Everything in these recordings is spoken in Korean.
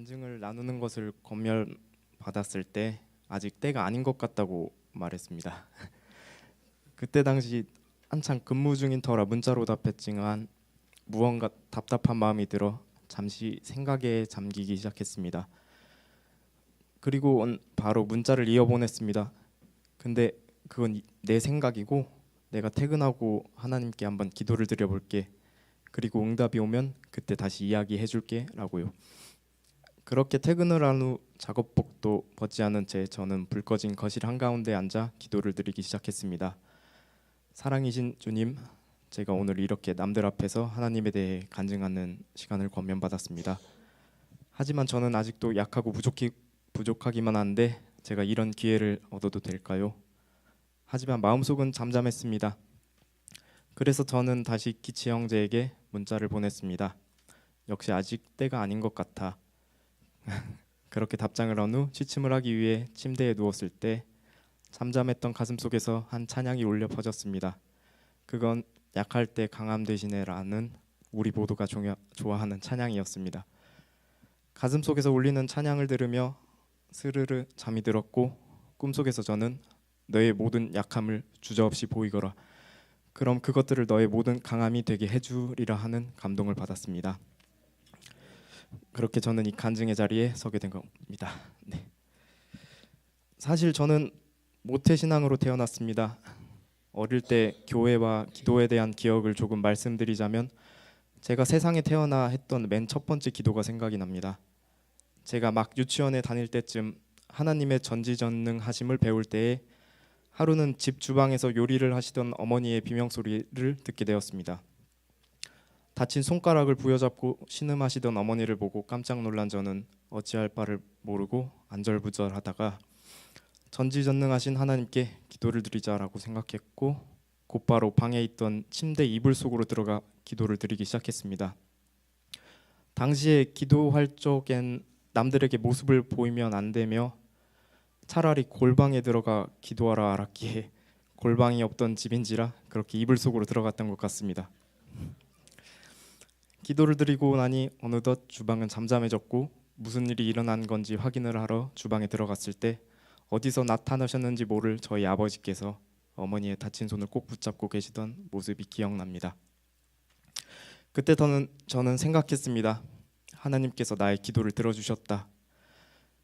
간증을 나누는 것을 권면받았을 때 아직 때가 아닌 것 같다고 말했습니다. 그때 당시 한창 근무 중인 터라 문자로 답했지만 무언가 답답한 마음이 들어 잠시 생각에 잠기기 시작했습니다. 그리고 바로 문자를 이어보냈습니다. 근데 그건 내 생각이고 내가 퇴근하고 하나님께 한번 기도를 드려볼게. 그리고 응답이 오면 그때 다시 이야기해줄게 라고요. 그렇게 퇴근을 한 후 작업복도 벗지 않은 채 저는 불 꺼진 거실 한가운데 앉아 기도를 드리기 시작했습니다. 사랑이신 주님, 제가 오늘 이렇게 남들 앞에서 하나님에 대해 간증하는 시간을 권면받았습니다. 하지만 저는 아직도 약하고 부족하기만 한데 제가 이런 기회를 얻어도 될까요? 하지만 마음속은 잠잠했습니다. 그래서 저는 다시 기치 형제에게 문자를 보냈습니다. 역시 아직 때가 아닌 것 같아. 그렇게 답장을 한 후 취침을 하기 위해 침대에 누웠을 때 잠잠했던 가슴속에서 한 찬양이 울려 퍼졌습니다. 그건 약할 때 강함 되시네라는 우리 모두가 좋아하는 찬양이었습니다. 가슴속에서 울리는 찬양을 들으며 스르르 잠이 들었고 꿈속에서 저는 너의 모든 약함을 주저없이 보이거라. 그럼 그것들을 너의 모든 강함이 되게 해주리라 하는 감동을 받았습니다. 그렇게 저는 이 간증의 자리에 서게 된 겁니다. 네. 사실 저는 모태신앙으로 태어났습니다. 어릴 때 교회와 기도에 대한 기억을 조금 말씀드리자면 제가 세상에 태어나 했던 맨 첫 번째 기도가 생각이 납니다. 제가 막 유치원에 다닐 때쯤 하나님의 전지전능하심을 배울 때에 하루는 집 주방에서 요리를 하시던 어머니의 비명소리를 듣게 되었습니다. 다친 손가락을 부여잡고 신음하시던 어머니를 보고 깜짝 놀란 저는 어찌할 바를 모르고 안절부절하다가 전지전능하신 하나님께 기도를 드리자라고 생각했고 곧바로 방에 있던 침대 이불 속으로 들어가 기도를 드리기 시작했습니다. 당시에 기도할 적엔 남들에게 모습을 보이면 안 되며 차라리 골방에 들어가 기도하라 알았기에 골방이 없던 집인지라 그렇게 이불 속으로 들어갔던 것 같습니다. 기도를 드리고 나니 어느덧 주방은 잠잠해졌고 무슨 일이 일어난 건지 확인을 하러 주방에 들어갔을 때 어디서 나타나셨는지 모를 저희 아버지께서 어머니의 다친 손을 꼭 붙잡고 계시던 모습이 기억납니다. 그때 저는 생각했습니다. 하나님께서 나의 기도를 들어주셨다.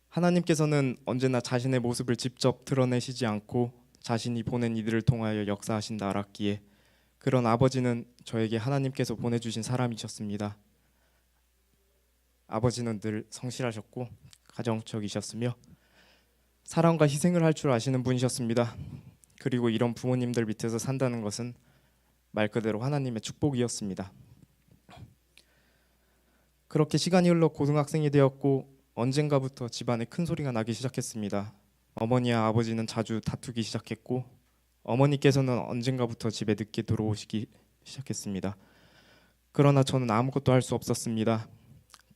하나님께서는 언제나 자신의 모습을 직접 드러내시지 않고 자신이 보낸 이들을 통하여 역사하신다 알았기에 그런 아버지는 저에게 하나님께서 보내주신 사람이셨습니다. 아버지는 늘 성실하셨고 가정적이셨으며 사랑과 희생을 할 줄 아시는 분이셨습니다. 그리고 이런 부모님들 밑에서 산다는 것은 말 그대로 하나님의 축복이었습니다. 그렇게 시간이 흘러 고등학생이 되었고 언젠가부터 집안에 큰 소리가 나기 시작했습니다. 어머니와 아버지는 자주 다투기 시작했고 어머니께서는 언젠가부터 집에 늦게 들어오시기 시작했습니다. 그러나 저는 아무것도 할 수 없었습니다.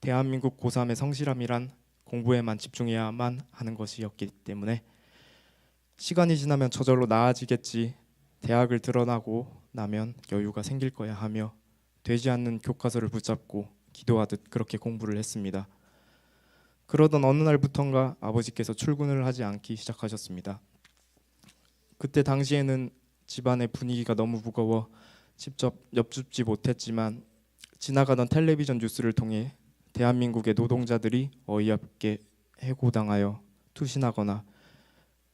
대한민국 고3의 성실함이란 공부에만 집중해야만 하는 것이었기 때문에 시간이 지나면 저절로 나아지겠지, 대학을 들어나고 나면 여유가 생길 거야 하며 되지 않는 교과서를 붙잡고 기도하듯 그렇게 공부를 했습니다. 그러던 어느 날부턴가 아버지께서 출근을 하지 않기 시작하셨습니다. 그때 당시에는 집안의 분위기가 너무 무거워 직접 엿줍지 못했지만 지나가던 텔레비전 뉴스를 통해 대한민국의 노동자들이 어이없게 해고당하여 투신하거나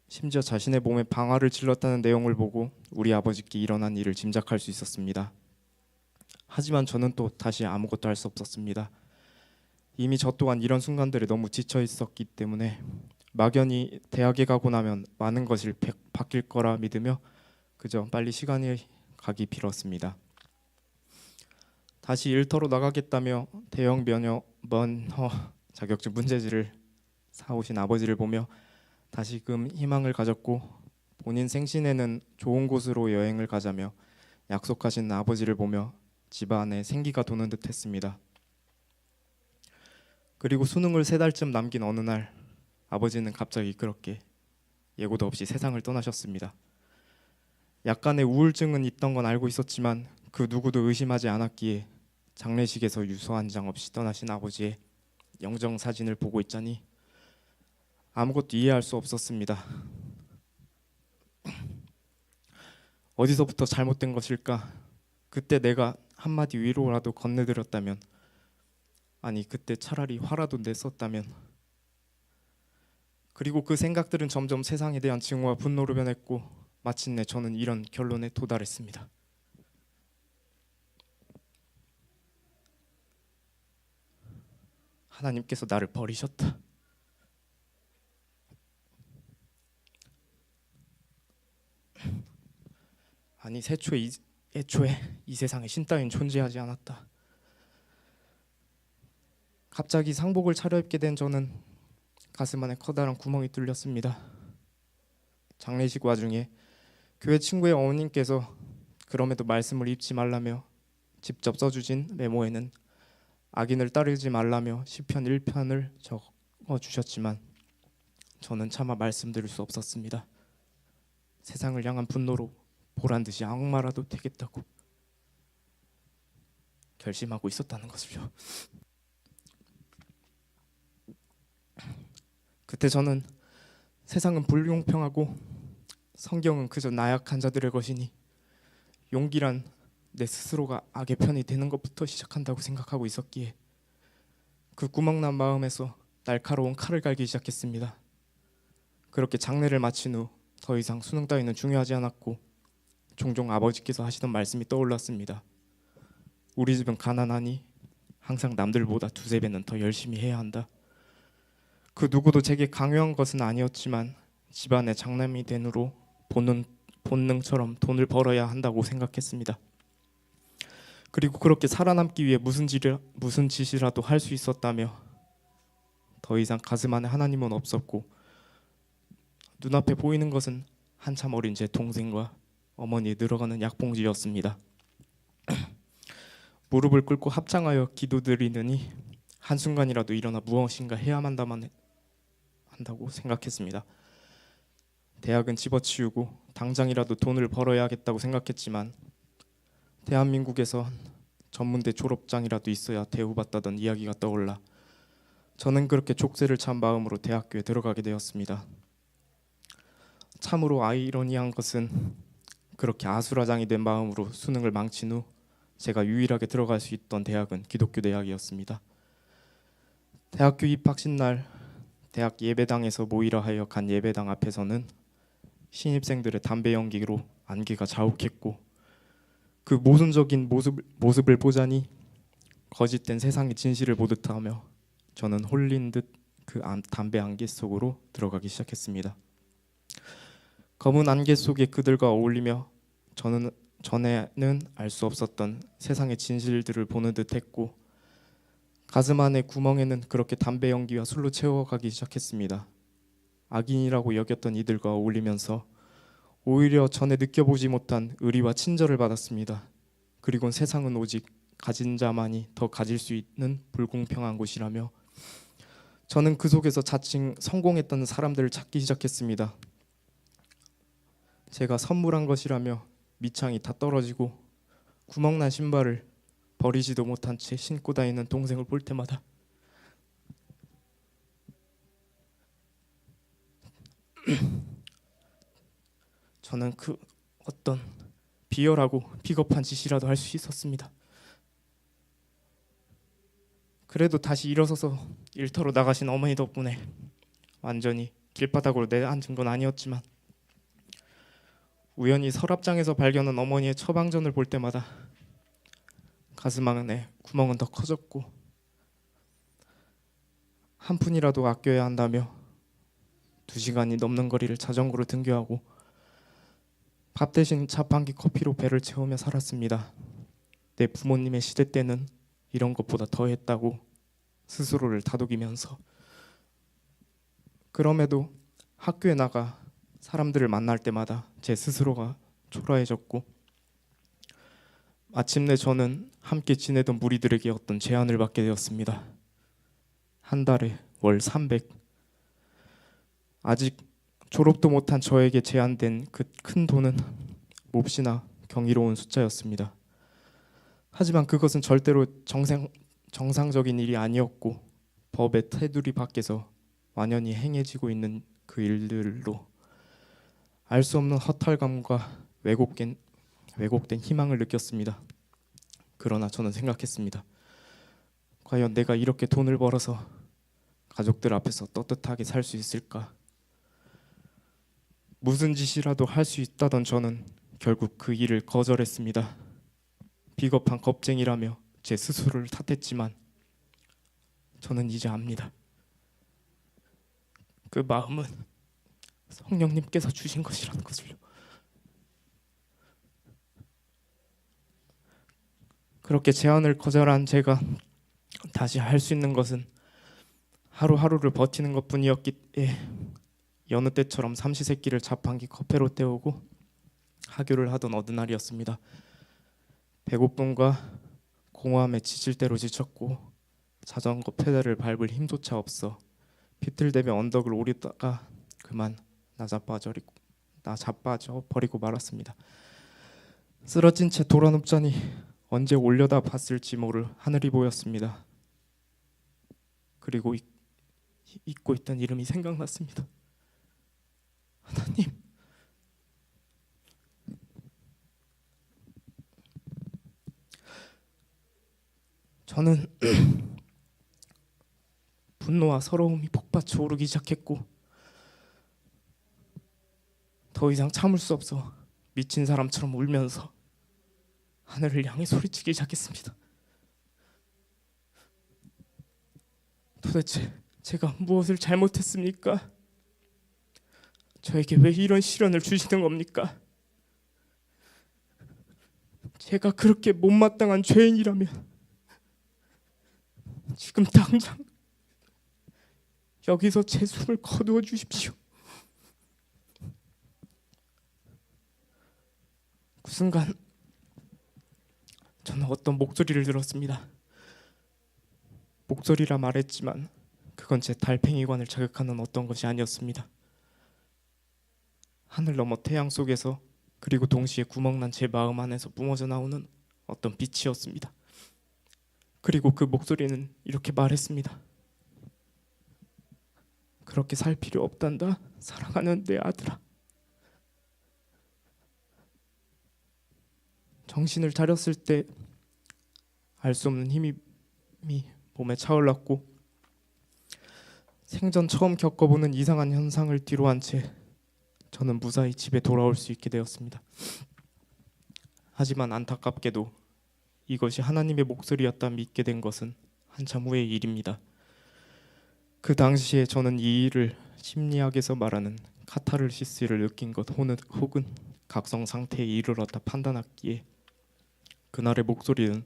심지어 자신의 몸에 방아를 찔렀다는 내용을 보고 우리 아버지께 일어난 일을 짐작할 수 있었습니다. 하지만 저는 또 다시 아무것도 할 수 없었습니다. 이미 저 또한 이런 순간들에 너무 지쳐 있었기 때문에 막연히 대학에 가고 나면 많은 것이 바뀔 거라 믿으며 그저 빨리 시간이 가기 빌었습니다. 다시 일터로 나가겠다며 대형 면허 자격증 문제지를 사오신 아버지를 보며 다시금 희망을 가졌고 본인 생신에는 좋은 곳으로 여행을 가자며 약속하신 아버지를 보며 집안에 생기가 도는 듯 했습니다. 그리고 수능을 3달쯤 남긴 어느 날 아버지는 갑자기 그렇게 예고도 없이 세상을 떠나셨습니다. 약간의 우울증은 있던 건 알고 있었지만 그 누구도 의심하지 않았기에 장례식에서 유서 한 장 없이 떠나신 아버지의 영정 사진을 보고 있자니 아무것도 이해할 수 없었습니다. 어디서부터 잘못된 것일까? 그때 내가 한마디 위로라도 건네드렸다면, 아니 그때 차라리 화라도 냈었다면. 그리고 그 생각들은 점점 세상에 대한 증오와 분노로 변했고 마침내 저는 이런 결론에 도달했습니다. 하나님께서 나를 버리셨다. 아니 애초에 이 세상에 신 따윈 존재하지 않았다. 갑자기 상복을 차려입게 된 저는 가슴 안에 커다란 구멍이 뚫렸습니다. 장례식 와중에 교회 친구의 어머님께서 그럼에도 말씀을 잊지 말라며 직접 써주신 메모에는 악인을 따르지 말라며 시편 1편을 적어주셨지만 저는 차마 말씀드릴 수 없었습니다. 세상을 향한 분노로 보란듯이 악마라도 되겠다고 결심하고 있었다는 것을요. 그때 저는 세상은 불공평하고 성경은 그저 나약한 자들의 것이니 용기란 내 스스로가 악의 편이 되는 것부터 시작한다고 생각하고 있었기에 그 구멍난 마음에서 날카로운 칼을 갈기 시작했습니다. 그렇게 장례를 마친 후 더 이상 수능 따위는 중요하지 않았고 종종 아버지께서 하시던 말씀이 떠올랐습니다. 우리 집은 가난하니 항상 남들보다 두세 배는 더 열심히 해야 한다. 그 누구도 제게 강요한 것은 아니었지만 집안의 장남이 된 후로 본능처럼 돈을 벌어야 한다고 생각했습니다. 그리고 그렇게 살아남기 위해 무슨 짓이라도 할 수 있었다며 더 이상 가슴 안에 하나님은 없었고 눈앞에 보이는 것은 한참 어린 제 동생과 어머니의 늘어가는 약봉지였습니다. 무릎을 꿇고 합장하여 기도드리느니 한순간이라도 일어나 무엇인가 해야만 한다고 생각했습니다. 대학은 집어치우고 당장이라도 돈을 벌어야겠다고 생각했지만 대한민국에서 전문대 졸업장이라도 있어야 대우받다던 이야기가 떠올라 저는 그렇게 족쇄를 찬 마음으로 대학교에 들어가게 되었습니다. 참으로 아이러니한 것은 그렇게 아수라장이 된 마음으로 수능을 망친 후 제가 유일하게 들어갈 수 있던 대학은 기독교 대학이었습니다. 대학교 입학식 날 대학 예배당에서 모이라 하여 간 예배당 앞에서는 신입생들의 담배 연기로 안개가 자욱했고 그 모순적인 모습을 보자니 거짓된 세상의 진실을 보듯 하며 저는 홀린 듯 그 담배 안개 속으로 들어가기 시작했습니다. 검은 안개 속에 그들과 어울리며 저는 전에는 알 수 없었던 세상의 진실들을 보는 듯했고 가슴 안의 구멍에는 그렇게 담배 연기와 술로 채워가기 시작했습니다. 악인이라고 여겼던 이들과 어울리면서 오히려 전에 느껴보지 못한 의리와 친절을 받았습니다. 그리고 세상은 오직 가진 자만이 더 가질 수 있는 불공평한 곳이라며 저는 그 속에서 자칭 성공했다는 사람들을 찾기 시작했습니다. 제가 선물한 것이라며 밑창이 다 떨어지고 구멍난 신발을 버리지도 못한 채 신고 다니는 동생을 볼 때마다 저는 그 어떤 비열하고 비겁한 짓이라도 할 수 있었습니다. 그래도 다시 일어서서 일터로 나가신 어머니 덕분에 완전히 길바닥으로 내앉은 건 아니었지만 우연히 서랍장에서 발견한 어머니의 처방전을 볼 때마다 가슴 안에 구멍은 더 커졌고 한 푼이라도 아껴야 한다며 2시간이 넘는 거리를 자전거로 등교하고 밥 대신 자판기 커피로 배를 채우며 살았습니다. 내 부모님의 시대 때는 이런 것보다 더 했다고 스스로를 다독이면서 그럼에도 학교에 나가 사람들을 만날 때마다 제 스스로가 초라해졌고 마침내 저는 함께 지내던 무리들에게 어떤 제안을 받게 되었습니다. 한 달에 월 300. 아직 졸업도 못한 저에게 제안된 그 큰 돈은 몹시나 경이로운 숫자였습니다. 하지만 그것은 절대로 정상적인 일이 아니었고 법의 테두리 밖에서 완연히 행해지고 있는 그 일들로 알 수 없는 허탈감과 왜곡된 희망을 느꼈습니다. 그러나 저는 생각했습니다. 과연 내가 이렇게 돈을 벌어서 가족들 앞에서 떳떳하게 살 수 있을까? 무슨 짓이라도 할 수 있다던 저는 결국 그 일을 거절했습니다. 비겁한 겁쟁이라며 제 스스로를 탓했지만 저는 이제 압니다. 그 마음은 성령님께서 주신 것이라는 것을요. 그렇게 제안을 거절한 제가 다시 할 수 있는 것은 하루하루를 버티는 것뿐이었기에 여느 때처럼 삼시세끼를 자판기 커피로 때우고 하교를 하던 어느 날이었습니다. 배고픔과 공허함에 지칠 대로 지쳤고 자전거 페달을 밟을 힘조차 없어 비틀대며 언덕을 오르다가 그만 나 자빠져 버리고 말았습니다. 쓰러진 채 돌아눕자니 언제 올려다 봤을지 모를 하늘이 보였습니다. 그리고 잊고 있던 이름이 생각났습니다. 하나님, 저는 분노와 서러움이 폭받쳐 오르기 시작했고 더 이상 참을 수 없어 미친 사람처럼 울면서 하늘을 향해 소리치기 시작했습니다. 도대체 제가 무엇을 잘못했습니까? 저에게 왜 이런 시련을 주시는 겁니까? 제가 그렇게 못마땅한 죄인이라면 지금 당장 여기서 제 숨을 거두어 주십시오. 그 순간 저는 어떤 목소리를 들었습니다. 목소리라 말했지만 그건 제 달팽이관을 자극하는 어떤 것이 아니었습니다. 하늘 너머 태양 속에서 그리고 동시에 구멍난 제 마음 안에서 뿜어져 나오는 어떤 빛이었습니다. 그리고 그 목소리는 이렇게 말했습니다. 그렇게 살 필요 없단다, 사랑하는 내 아들아. 정신을 차렸을 때 알 수 없는 힘이 몸에 차올랐고 생전 처음 겪어보는 이상한 현상을 뒤로 한 채 저는 무사히 집에 돌아올 수 있게 되었습니다. 하지만 안타깝게도 이것이 하나님의 목소리였다 믿게 된 것은 한참 후의 일입니다. 그 당시에 저는 이 일을 심리학에서 말하는 카타르시스를 느낀 것 혹은 각성 상태에 이르렀다 판단하기에 그날의 목소리는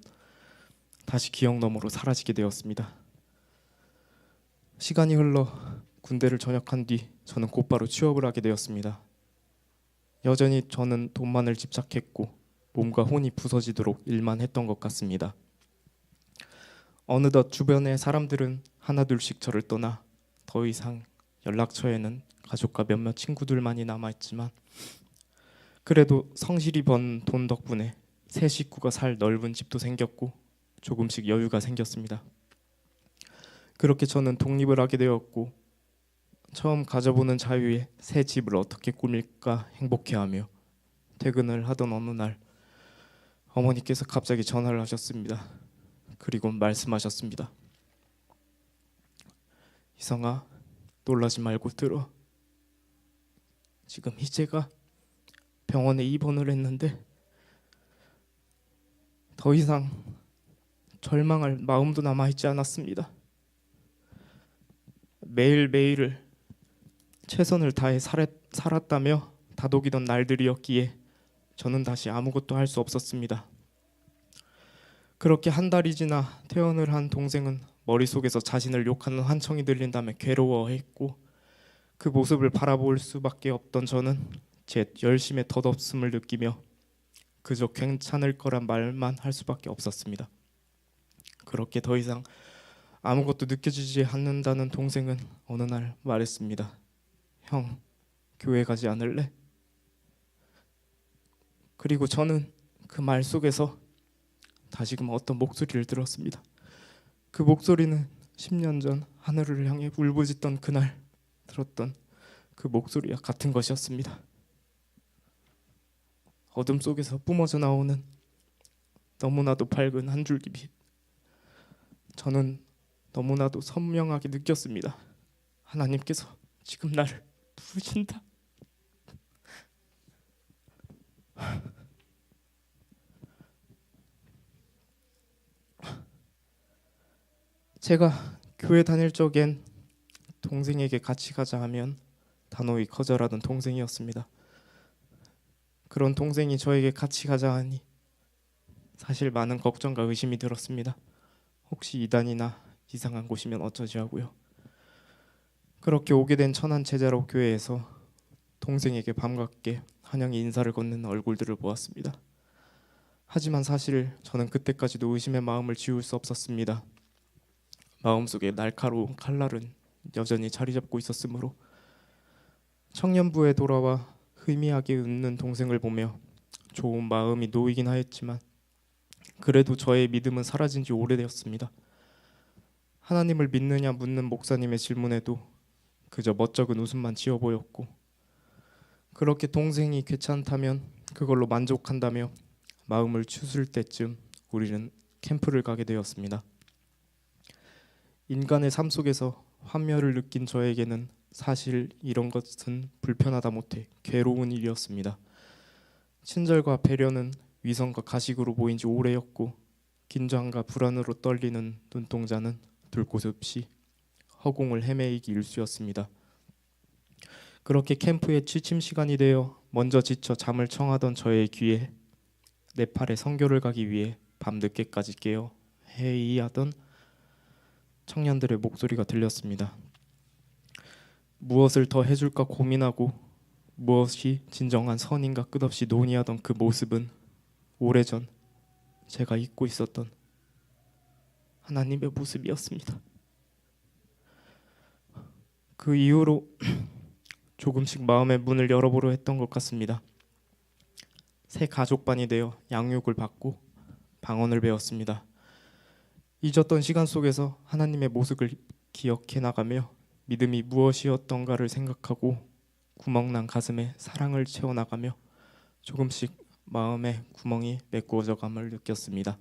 다시 기억 너머로 사라지게 되었습니다. 시간이 흘러 군대를 전역한 뒤 저는 곧바로 취업을 하게 되었습니다. 여전히 저는 돈만을 집착했고 몸과 혼이 부서지도록 일만 했던 것 같습니다. 어느덧 주변의 사람들은 하나둘씩 저를 떠나 더 이상 연락처에는 가족과 몇몇 친구들만이 남아있지만 그래도 성실히 번 돈 덕분에 세 식구가 살 넓은 집도 생겼고 조금씩 여유가 생겼습니다. 그렇게 저는 독립을 하게 되었고 처음 가져보는 자유에 새 집을 어떻게 꾸밀까 행복해하며 퇴근을 하던 어느 날 어머니께서 갑자기 전화를 하셨습니다. 그리고 말씀하셨습니다. 희성아, 놀라지 말고 들어. 지금 희재가 병원에 입원을 했는데 더 이상 절망할 마음도 남아있지 않았습니다. 매일매일을 최선을 다해 살았다며 다독이던 날들이었기에 저는 다시 아무것도 할 수 없었습니다. 그렇게 한 달이 지나 퇴원을 한 동생은 머릿속에서 자신을 욕하는 환청이 들린다며 괴로워했고 그 모습을 바라볼 수밖에 없던 저는 제 열심의 덧없음을 느끼며 그저 괜찮을 거란 말만 할 수밖에 없었습니다. 그렇게 더 이상 아무것도 느껴지지 않는다는 동생은 어느 날 말했습니다. 형, 교회 가지 않을래? 그리고 저는 그 말 속에서 다시금 어떤 목소리를 들었습니다. 그 목소리는 10년 전 하늘을 향해 울부짖던 그날 들었던 그 목소리와 같은 것이었습니다. 어둠 속에서 뿜어져 나오는 너무나도 밝은 한 줄기 빛. 저는 너무나도 선명하게 느꼈습니다. 하나님께서 지금 나를 부르신다. 제가 교회 다닐 적엔 동생에게 같이 가자 하면 단호히 거절하던 동생이었습니다. 그런 동생이 저에게 같이 가자 하니 사실 많은 걱정과 의심이 들었습니다. 혹시 이단이나 이상한 곳이면 어쩌지 하고요. 그렇게 오게 된 천안 제자로 교회에서 동생에게 반갑게 환영의 인사를 건넨 얼굴들을 보았습니다. 하지만 사실 저는 그때까지도 의심의 마음을 지울 수 없었습니다. 마음속에 날카로운 칼날은 여전히 자리 잡고 있었으므로 청년부에 돌아와 희미하게 웃는 동생을 보며 좋은 마음이 놓이긴 하였지만 그래도 저의 믿음은 사라진 지 오래되었습니다. 하나님을 믿느냐 묻는 목사님의 질문에도 그저 멋쩍은 웃음만 지어 보였고 그렇게 동생이 괜찮다면 그걸로 만족한다며 마음을 추스를 때쯤 우리는 캠프를 가게 되었습니다. 인간의 삶 속에서 환멸을 느낀 저에게는 사실 이런 것은 불편하다 못해 괴로운 일이었습니다. 친절과 배려는 위선과 가식으로 보인 지 오래였고 긴장과 불안으로 떨리는 눈동자는 둘 곳 없이 허공을 헤매이기 일쑤였습니다. 그렇게 캠프의 취침 시간이 되어 먼저 지쳐 잠을 청하던 저의 귀에 네팔에 선교를 가기 위해 밤늦게까지 깨어 회의하던 청년들의 목소리가 들렸습니다. 무엇을 더 해줄까 고민하고 무엇이 진정한 선인가 끝없이 논의하던 그 모습은 오래전 제가 잊고 있었던 하나님의 모습이었습니다. 그 이후로 조금씩 마음의 문을 열어보려 했던 것 같습니다. 새 가족반이 되어 양육을 받고 방언을 배웠습니다. 잊었던 시간 속에서 하나님의 모습을 기억해 나가며 믿음이 무엇이었던가를 생각하고 구멍난 가슴에 사랑을 채워나가며 조금씩 마음의 구멍이 메꾸어져감을 느꼈습니다.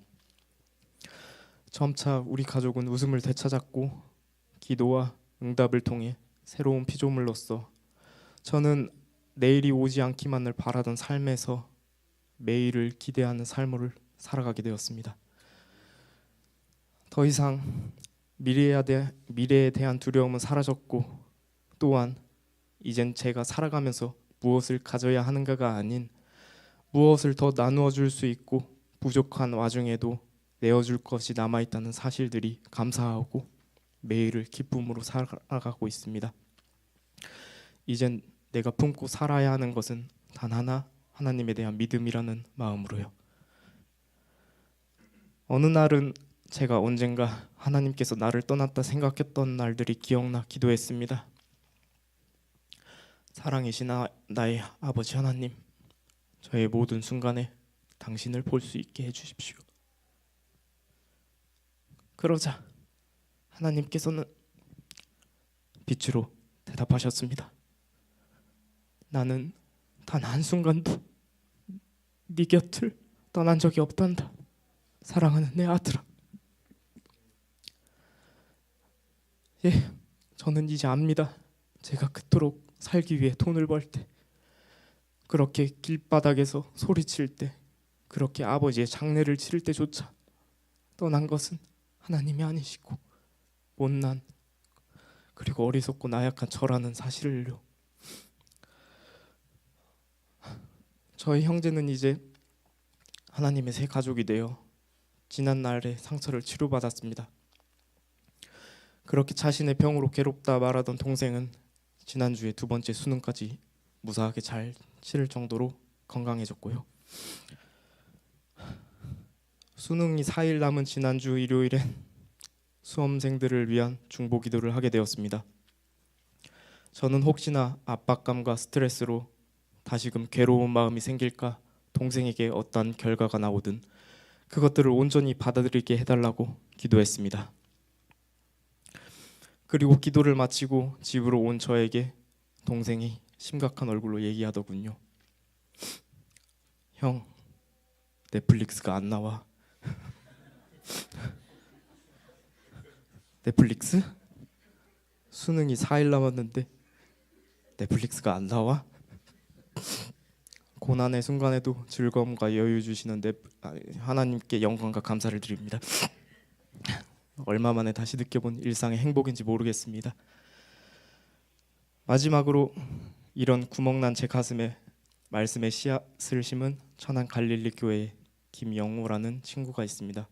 점차 우리 가족은 웃음을 되찾았고 기도와 응답을 통해 새로운 피조물로서 저는 내일이 오지 않기만을 바라던 삶에서 매일을 기대하는 삶을 살아가게 되었습니다. 더 이상 미래에 대한 두려움은 사라졌고 또한 이젠 제가 살아가면서 무엇을 가져야 하는가가 아닌 무엇을 더 나누어 줄 수 있고 부족한 와중에도 내어줄 것이 남아있다는 사실들이 감사하고 매일을 기쁨으로 살아가고 있습니다. 이젠 내가 품고 살아야 하는 것은 단 하나, 하나님에 대한 믿음이라는 마음으로요. 어느 날은 제가 언젠가 하나님께서 나를 떠났다 생각했던 날들이 기억나 기도했습니다. 사랑이신 나의 아버지 하나님, 저의 모든 순간에 당신을 볼 수 있게 해주십시오. 그러자 하나님께서는 빛으로 대답하셨습니다. 나는 단 한순간도 네 곁을 떠난 적이 없단다. 사랑하는 내 아들아. 예, 저는 이제 압니다. 제가 그토록 살기 위해 돈을 벌 때, 그렇게 길바닥에서 소리칠 때, 그렇게 아버지의 장례를 치를 때조차 떠난 것은 하나님이 아니시고 못난 그리고 어리석고 나약한 저라는 사실을요. 저희 형제는 이제 하나님의 새 가족이 되어 지난 날의 상처를 치료받았습니다. 그렇게 자신의 병으로 괴롭다 말하던 동생은 지난주에 두 번째 수능까지 무사하게 잘 치를 정도로 건강해졌고요. 수능이 4일 남은 지난주 일요일엔 수험생들을 위한 중보 기도를 하게 되었습니다. 저는 혹시나 압박감과 스트레스로 다시금 괴로운 마음이 생길까 동생에게 어떤 결과가 나오든 그것들을 온전히 받아들이게 해달라고 기도했습니다. 그리고 기도를 마치고 집으로 온 저에게 동생이 심각한 얼굴로 얘기하더군요. 형, 넷플릭스가 안 나와. 넷플릭스? 수능이 4일 남았는데 넷플릭스가 안 나와? 고난의 순간에도 즐거움과 여유 주시는 하나님께 영광과 감사를 드립니다. 얼마 만에 다시 느껴본 일상의 행복인지 모르겠습니다. 마지막으로 이런 구멍난 제 가슴에 말씀의 씨앗을 심은 천안 갈릴리 교회에 김영우라는 친구가 있습니다.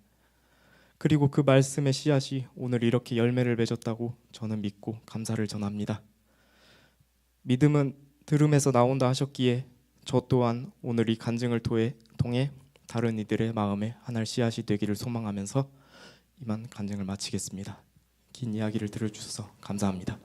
그리고 그 말씀의 씨앗이 오늘 이렇게 열매를 맺었다고 저는 믿고 감사를 전합니다. 믿음은 들음에서 나온다 하셨기에 저 또한 오늘 이 간증을 통해 다른 이들의 마음에 하나의 씨앗이 되기를 소망하면서 이만 간증을 마치겠습니다. 긴 이야기를 들어주셔서 감사합니다.